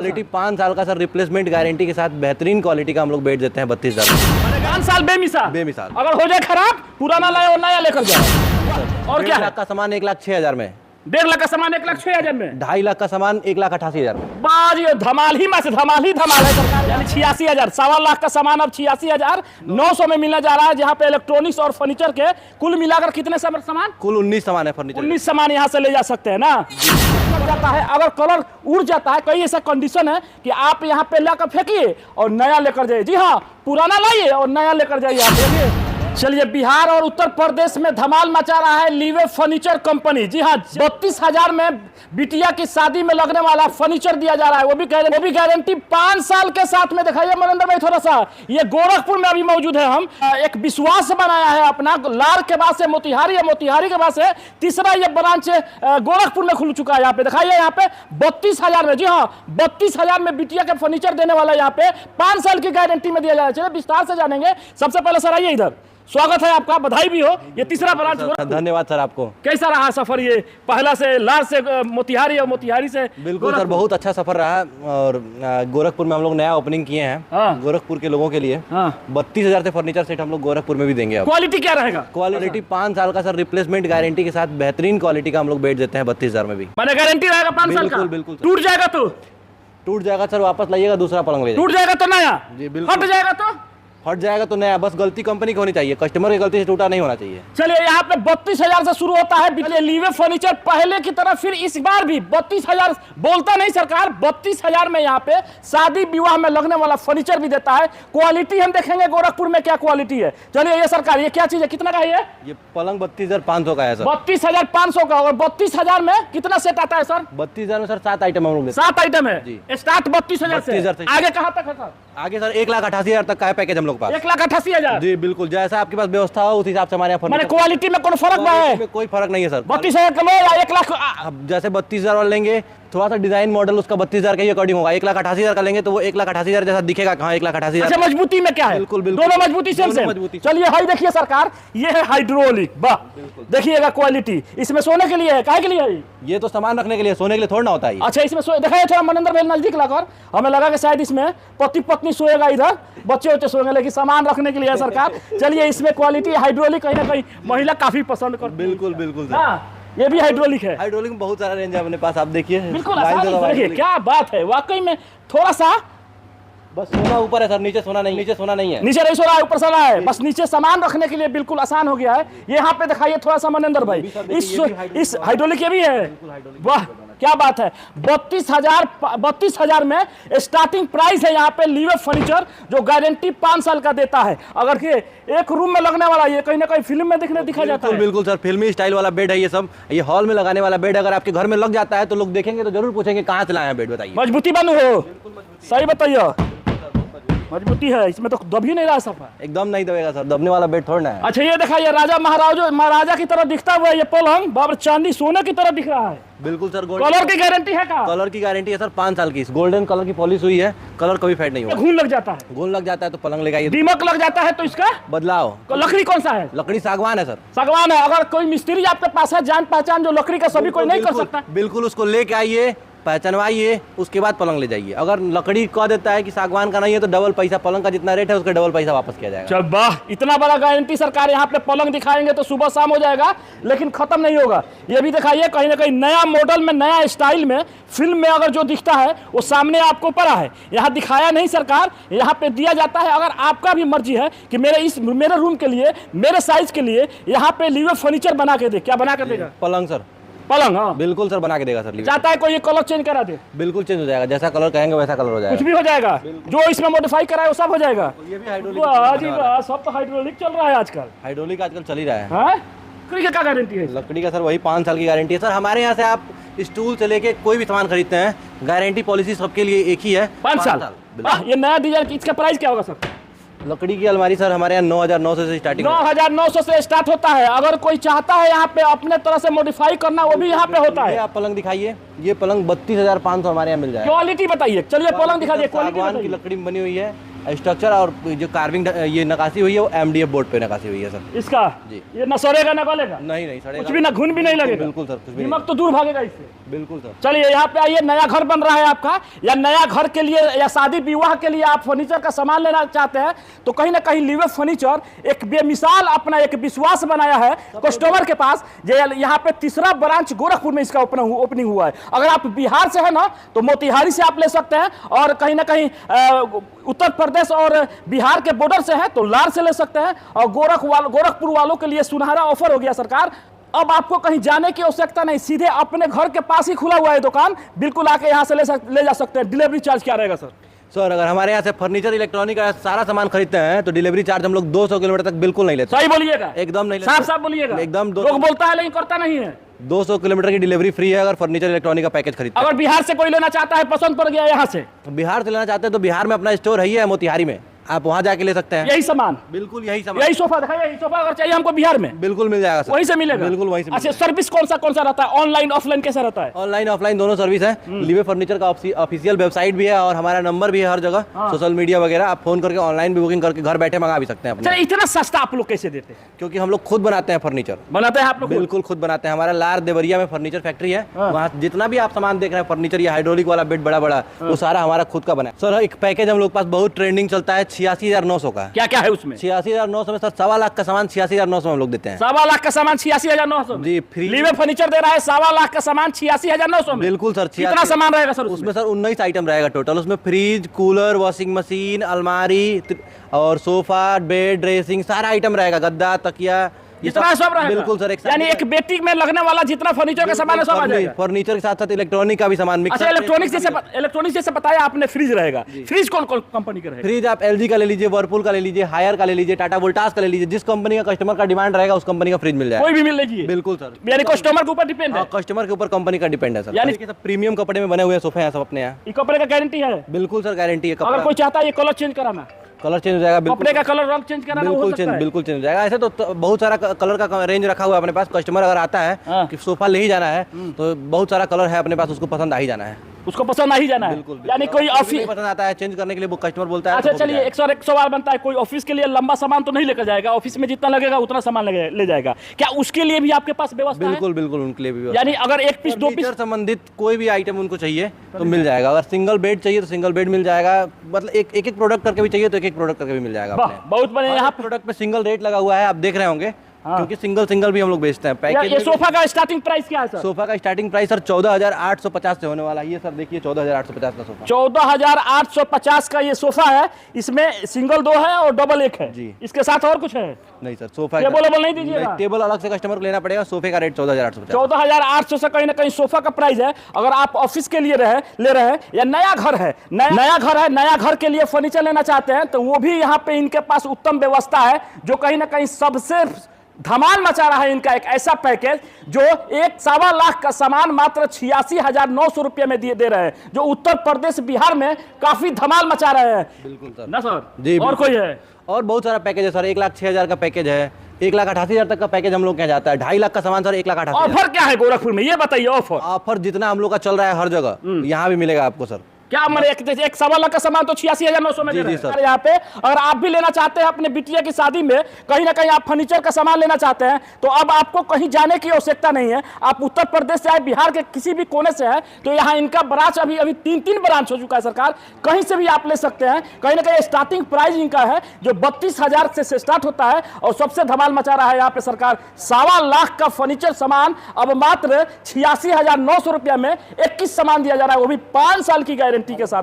Quality 5 साल का sir, replacement guarantee के साथ बेहतरीन क्वालिटी का हम लोग बेच देते हैं 32,000। 5 साल बेमिसाल बेमिसाल। अगर हो जाए खराब पुराना लाए और नया लेकर जाओ। और क्या 1.5 लाख का सामान 1,06,000 में, 1.5 लाख का सामान 1,06,000 में, 2.5 लाख का सामान 1,88,000 में। बाज ये धमाल ही में से धमाल ही धमाल है सरकार। यानी 86,000, 1.25 लाख का सामान अब 86,900 में मिलने जा रहा है, जहाँ पे इलेक्ट्रॉनिक्स और फर्नीचर के कुल मिलाकर कितने सामान? कुल 19 सामान है फर्नीचर। 19 सामान यहाँ से ले जा सकते हैं ना। जाता है अगर कलर उड़ जाता है, कई ऐसा कंडीशन है कि आप यहाँ पे लाकर फेंकिए और नया लेकर जाइए। जी हाँ, पुराना लाइए और नया लेकर जाइए आप। देखिए चलिए, बिहार और उत्तर प्रदेश में धमाल मचा रहा है लीवे फर्नीचर कंपनी। जी हाँ, 32,000 में बिटिया की शादी में लगने वाला फर्नीचर दिया जा रहा है, वो भी गारंटी 5 साल के साथ में। दिखाइए मनिंदर भाई थोड़ा सा, ये गोरखपुर में अभी मौजूद है। हम एक विश्वास बनाया है अपना, लार के बाद से मोतिहारी है, मोतिहारी के बाद से तीसरा ये ब्रांच गोरखपुर में खुल चुका है। यहाँ पे दिखाइए, यहाँ पे 32,000 में, जी हाँ 32,000 में बिटिया के फर्नीचर देने वाला यहाँ पे 5 साल की गारंटी में दिया जा रहा है। चलिए विस्तार से जानेंगे। सबसे पहले सर आइए इधर, स्वागत है आपका, बधाई भी हो, ये तीसरा ब्रांच। धन्यवाद सर आपको। कैसा रहा सफर ये, पहला से लार से मोतिहारी और मोतिहारी से? बिल्कुल सर, बहुत अच्छा सफर रहा। और गोरखपुर में हम लोग नया ओपनिंग किए हैं। हाँ। गोरखपुर के लोगों के लिए 32,000 से फर्नीचर सेट हम लोग गोरखपुर में भी देंगे। क्वालिटी क्या रहेगा? क्वालिटी 5 साल का सर, रिप्लेसमेंट गारंटी के साथ बेहतरीन क्वालिटी का हम लोग बेच देते हैं 32,000 में भी। मैंने गारंटी रहेगा 5 साल का? बिल्कुल। टूट जाएगा तो? टूट जाएगा सर, वापस लाइएगा, दूसरा पलंग ले। टूट जाएगा तो नया? जी बिल्कुल। हट जाएगा तो? हट जाएगा तो नया। बस गलती कंपनी की होनी चाहिए, कस्टमर की गलती से टूटा नहीं होना चाहिए। चलिए, यहाँ पे 32,000 से शुरू होता है लीवे फर्नीचर, पहले की तरह फिर इस बार भी 32,000 बोलता नहीं सरकार, 32,000 में यहाँ पे शादी विवाह में लगने वाला फर्नीचर भी देता है। क्वालिटी हम देखेंगे गोरखपुर में क्या क्वालिटी है। चलिए ये सरकार, ये क्या चीज है, कितना का है ये पलंग 32,500 का है सर। 32,500 का। और 32,000 में कितना सेट आता है सर? 32,000 में सर 7 आइटम हम लोग 7 आइटम है स्टार्ट 32,000 से। 32,000 से। आगे कहाँ तक है सर? आगे सर 1,88,000 तक का है पैकेज हम लोग पास। 1,88,000? जी बिल्कुल, जैसा आपके पास व्यवस्था हो उस हिसाब से हमारे यहाँ मैंने क्वालिटी में कोई फर्क है? कोई फर्क नहीं है सर। 32,000 का लो या 1 लाख? अब जैसे 32,000 वाला लेंगे, थोड़ा सा डिजाइन मॉडल उसका 32,000 के अकॉर्डिंग होगा। 1,88,000 का लेंगे तो वो 1,88,000 जैसा दिखेगा। कहाँ 1,88,000? अच्छा, मजबूती में क्या है? बिल्कुल बिल्कुल, दोनों मजबूती सेम। चलिए हाई देखिए सरकार, ये है हाइड्रोलिक। वाह, देखिएगा क्वालिटी। इसमें सोने के लिए है, काहे के लिए है? ये तो सामान रखने के लिए, सोने के लिए थोड़ा ना होता है। अच्छा, इसमें दिखाइए थोड़ा मनिंदर भाई नजदीक लाकर, हमें लगा कि शायद इसमें पति पत्नी सोएगा, इधर बच्चे उच्चे सोएंगे, लेकिन सामान रखने के लिए है सरकार। चलिए, इसमें क्वालिटी हाइड्रोलिक कहीं ना कहीं महिला काफी पसंद करती है। बिल्कुल बिल्कुल सर। हाँ, ये भी हाइड्रोलिक है। हाइड्रोलिक में बहुत सारा रेंज है अपने पास, आप देखिए। बिल्कुल देखिए, क्या बात है वाकई में। थोड़ा सा बस सोना ऊपर है सर, नीचे सोना नहीं। नीचे सोना नहीं है, नीचे नहीं सोना है, ऊपर सोना है। बस नीचे सामान रखने के लिए बिल्कुल आसान हो गया है। ये यहाँ पे दिखाइए थोड़ा सा मनिंदर भाई, इस हाइड्रोलिक ये भी है। वाह क्या बात है। 32,000 में स्टार्टिंग प्राइस है यहाँ पे लीवे फर्नीचर, जो गारंटी 5 साल का देता है। अगर के एक रूम में लगने वाला, ये कहीं ना कहीं फिल्म में दिखा जाता है। बिल्कुल सर, फिल्मी स्टाइल वाला बेड है ये सब। ये हॉल में लगाने वाला बेड, अगर आपके घर में लग जाता है तो लोग देखेंगे तो जरूर पूछेंगे कहाँ से लाए हैं बेड, बताइए। मजबूती बंद हो, सही बताइए। मजबूती है इसमें, तो दब ही नहीं रहा सफा। एकदम नहीं दबेगा सर, दबने वाला बेड थोड़ा है। अच्छा, ये दिखाइए राजा महाराजा की तरह दिखता हुआ ये पलंग, बाबर चांदी सोने की तरह दिख रहा है। बिल्कुल सर। कलर की गारंटी है का? कलर की गारंटी है सर 5 साल की। गोल्डन कलर की पॉलिश हुई है, कलर कभी फेड नहीं होगा। घून लग जाता है? घून लग जाता है तो पलंग लगाइए। दीमक लग जाता है तो इसका बदलाव। लकड़ी कौन सा है? लकड़ी सागवान है सर। सागवान है। अगर कोई मिस्त्री आपके पास है जान पहचान, जो लकड़ी का सभी कोई नहीं कर सकता, बिल्कुल उसको लेके आइए, पहचानवाइए, उसके बाद पलंग ले जाइए। अगर लकड़ी कह देता है कि सागवान का नहीं है तो डबल पैसा, पलंग का जितना रेट है उसका डबल पैसा वापस किया जाएगा। चल वाह, इतना बड़ा गारंटी सरकार। यहाँ पे पलंग दिखाएंगे तो सुबह शाम हो जाएगा, लेकिन खत्म नहीं होगा। ये भी दिखाइए, कहीं ना कहीं नया मॉडल में, नया स्टाइल में, फिल्म में अगर जो दिखता है वो सामने आपको पड़ा है। यहाँ दिखाया नहीं सरकार, यहाँ पे दिया जाता है। अगर आपका भी मर्जी है कि मेरे रूम के लिए, मेरे साइज के लिए यहाँ पे लीवे फर्नीचर बना के दे, क्या बना के देगा? पलंग सर। पलंग? हाँ बिल्कुल सर, बना के देगा सर। चाहता है कोई ये कलर चेंज करा दे? बिल्कुल चेंज हो जाएगा, जैसा कलर कहेंगे वैसा कलर हो जाएगा। कुछ भी हो जाएगा, जो इसमें मॉडिफाई करा है वो सब हो जाएगा। ये भी हाइड्रोलिक। वाह जी वाह, सब तो हाइड्रोलिक चल रहा है आजकल। हाइड्रोलिक आजकल चल ही रहा है। हाँ? लकड़ी का क्या गारंटी है? लकड़ी का सर वही 5 साल की गारंटी है सर। हमारे यहाँ से आप स्टूल से लेके कोई भी सामान खरीदते हैं, गारंटी पॉलिसी सबके लिए एक ही है, 5 साल। ये नया डिजाइन, इसका प्राइस क्या होगा सर? लकड़ी की अलमारी सर हमारे यहाँ 9,900 से स्टार्टिंग। 9,900 से स्टार्ट होता है। अगर कोई चाहता है यहाँ पे अपने तरह से मॉडिफाई करना, वो भी यहाँ पे होता है। आप पलंग दिखाइए, ये पलंग 32,500 हमारे यहाँ मिल जाएगा। क्वालिटी बताइए। चलिए पलंग दिखा दिए, सागवान की लकड़ी में बनी हुई है, स्ट्रक्चर और जो कार्विंग ये नकाशी हुई है वो MDF बोर्ड पे नकाशी हुई है सर। इसका जी। ये न सड़ेगा न गलेगा, नहीं सड़ेगा, कुछ भी ना घुन भी नहीं लगेगा। बिल्कुल सर, कुछ भी दीमक तो दूर भागेगा इससे। बिल्कुल सर। चलिए यहाँ पे आइए, नया घर बन रहा है आपका, या नया घर के लिए या शादी विवाह के लिए आप फर्नीचर का सामान लेना चाहते हैं, तो कहीं ना कहीं लिवे फर्नीचर एक बेमिसाल अपना एक विश्वास बनाया है कस्टमर के पास। यहाँ पे तीसरा ब्रांच गोरखपुर में इसका ओपनिंग हुआ है। अगर आप बिहार से है ना तो मोतिहारी से आप ले सकते हैं, और कहीं ना कहीं उत्तर प्रदेश और बिहार के बॉर्डर से है तो लार से ले सकते हैं। और गोरखपुर वालों के लिए सुनहरा ऑफर हो गया सरकार, अब आपको कहीं जाने की आवश्यकता नहीं, सीधे अपने घर के पास ही खुला हुआ है दुकान, बिल्कुल आके यहाँ से ले जा सकते हैं। डिलीवरी चार्ज क्या रहेगा सर? सर अगर हमारे यहाँ से फर्नीचर इलेक्ट्रॉनिक का सारा सामान खरीदते हैं तो डिलीवरी चार्ज हम लोग 200 किलोमीटर तक बिल्कुल नहीं लेते। सही बोलिएगा, एकदम नहीं लेते, साफ बोलिएगा। एकदम लोग बोलता है लेकिन करता नहीं है। 200 किलोमीटर की डिलीवरी फ्री है अगर फर्नीचर इलेक्ट्रॉनिक का पैकेज खरीदते हैं। अगर बिहार से कोई लेना चाहता है, पसंद पड़ गया यहाँ से, बिहार से लेना चाहते हैं तो बिहार में अपना स्टोर है मोतिहारी में, आप वहाँ जाके ले सकते हैं। यही सामान, बिल्कुल यही सामान, यही सोफा दिखाइए, यही सोफा अगर चाहिए हमको बिहार में बिल्कुल मिल जाएगा सर, वहीं से मिलेगा। बिल्कुल वहीं से। अच्छा, सर्विस कौन सा रहता है, ऑनलाइन ऑफलाइन कैसा रहता है? ऑनलाइन ऑफलाइन दोनों सर्विस है। लिवे फर्नीचर का ऑफिशियल वेबसाइट भी है और हमारा नंबर भी है हर जगह, सोशल मीडिया वगैरह, आप फोन करके ऑनलाइन भी बुकिंग करके घर बैठे मंगा भी सकते हैं अपने। इतना सस्ता आप लोग कैसे देते हैं? क्योंकि हम लोग खुद बनाते हैं फर्नीचर। बनाते हैं आप लोग? बिल्कुल खुद बनाते हैं। हमारा लार देवरिया में फर्नीचर फैक्ट्री है, वहाँ जितना भी आप सामान देख रहे हैं फर्नीचर या हाइड्रोलिक वाला बेड बड़ा वो सारा हमारा खुद का बना है। सर एक पैकेज हम लोग पास बहुत ट्रेंडिंग चलता है 86,900 का। क्या क्या है उसमें? 86,900 में सर 1.25 लाख का सामान 86,900 में हम लोग देते हैं। 1.25 लाख का सामान 86,900 जी फ्री। लिवे फर्नीचर दे रहा है 1.25 लाख का सामान 86,900 में। बिल्कुल सर। कितना सामान रहेगा सर उसमें? सर 19 आइटम रहेगा टोटल। उसमें फ्रिज, कूलर, वॉशिंग मशीन, अलमारी और सोफा, बेड, ड्रेसिंग सारा आइटम रहेगा, गद्दा, तकिया, इतना सब रहेगा। बिल्कुल सर। यानी एक बेटी में लगने वाला जितना फर्नीचर का सामान है सब आ जाएगा। फर्नीचर के साथ साथ इलेक्ट्रॉनिक का भी सामान। अच्छा, इलेक्ट्रॉनिक्स जैसे बताया आपने, फ्रिज रहेगा। फ्रिज कौन कौन कंपनी का रहेगा? फ्रिज आप LG का ले लीजिए, वर्लपूल का ले लीजिए, हायर का ले लीजिए, टाटा वोल्टास का ले लीजिए, जिस कंपनी का कस्टमर का डिमांड रहेगा उस कंपनी का फ्रिज मिल जाएगा। कोई भी मिल लीजिए। बिल्कुल सर। यानी कस्टमर के ऊपर डिपेंड है। कस्टमर के ऊपर कंपनी का डिपेंड है सर। यानी सब प्रीमियम कपड़े में बने हुए सोफे हैं सब अपने यहाँ। ये कपड़े का गारंटी है? बिल्कुल सर, गारंटी है। अगर कोई चाहता है ये कलर चेंज कराना, कलर चेंज हो जाएगा। कपड़े का कलर रंग चेंज कराना बिल्कुल चेंज हो जाएगा। ऐसे तो बहुत सारा कलर का रेंज रखा हुआ है अपने पास। कस्टमर अगर आता है कि सोफा ले ही जाना है तो बहुत सारा कलर है अपने पास, उसको पसंद आ ही जाना है। उसको पसंद आ ही जाना है। यानी कोई ऑफिस पसंद आता है चेंज करने के लिए वो कस्टमर बोलता है। अच्छा चलिए, एक सवाल बनता है, कोई ऑफिस के लिए लंबा सामान तो नहीं लेकर जाएगा? ऑफिस में जितना लगेगा उतना सामान ले जाएगा क्या? उसके लिए भी आपके पास व्यवस्था है? बिल्कुल उनके लिए भी। यानी अगर एक पीस 2 पीस संबंधित कोई भी आइटम उनको चाहिए तो मिल जाएगा। अगर सिंगल बेड चाहिए तो सिंगल बेड मिल जाएगा। मतलब एक प्रोडक्ट करके भी चाहिए तो एक प्रोडक्ट करके भी मिल जाएगा। बहुत बड़े यहाँ प्रोडक्ट पे सिंगल रेट लगा हुआ है, आप देख रहे होंगे। क्योंकि सिंगल भी हम लोग बेचते हैं। पैकेज ये सोफा का स्टार्टिंग प्राइस क्या है सर? सोफा का स्टार्टिंग प्राइस सर 14,850 से होने वाला है। ये सर देखिए 14,850 का सोफा। 14,850 का ये सोफा है। इसमें सिंगल 2 है और डबल 1 है जी। इसके साथ और कुछ है? नहीं सर, सोफा टेबल नहीं दीजिएगा। टेबल अलग से कस्टमर को लेना पड़ेगा। सोफे का रेट 14,850। 14,800 से कहीं ना कहीं सोफा का प्राइस है। अगर आप ऑफिस के लिए ले रहे हैं या नया घर है, नया घर के लिए फर्नीचर लेना चाहते हैं तो वो भी यहाँ पे इनके पास उत्तम व्यवस्था है, जो कहीं ना कहीं सबसे धमाल मचा रहा है। इनका एक ऐसा पैकेज जो 1.25 लाख का सामान मात्र 86,900 रुपये में दे रहे हैं, जो उत्तर प्रदेश बिहार में काफी धमाल मचा रहे हैं। बिल्कुल सर। ना सर जी। और कोई है? और बहुत सारा पैकेज है सर। 1,06,000 का पैकेज है, 1,88,000 तक का पैकेज हम लोग क्या जाता है। 2.5 लाख का सामान सर 1,88,000। ऑफर क्या है गोरखपुर में, ये बताइए। ऑफर जितना हम लोग का चल रहा है हर जगह यहाँ भी मिलेगा आपको सर। क्या मेरे एक 1.25 लाख का सामान तो 86,900 में दे रहे हैं यहाँ पे। अगर आप भी लेना चाहते हैं अपने बिटिया की शादी में, कहीं ना कहीं आप फर्नीचर का सामान लेना चाहते हैं तो अब आपको कहीं जाने की आवश्यकता नहीं है। आप उत्तर प्रदेश से आए, बिहार के किसी भी कोने से है तो यहाँ इनका ब्रांच अभी 3 ब्रांच हो चुका है सरकार। कहीं से भी आप ले सकते हैं। कहीं ना कहीं स्टार्टिंग प्राइस इनका है जो 32,000 से स्टार्ट होता है। और सबसे धमाल मचा रहा है यहाँ पे सरकार, 1.25 लाख का फर्नीचर सामान अब मात्र 86,900 रुपया में 21 सामान दिया जा रहा है, वो भी 5 साल की गारंटी के साथ।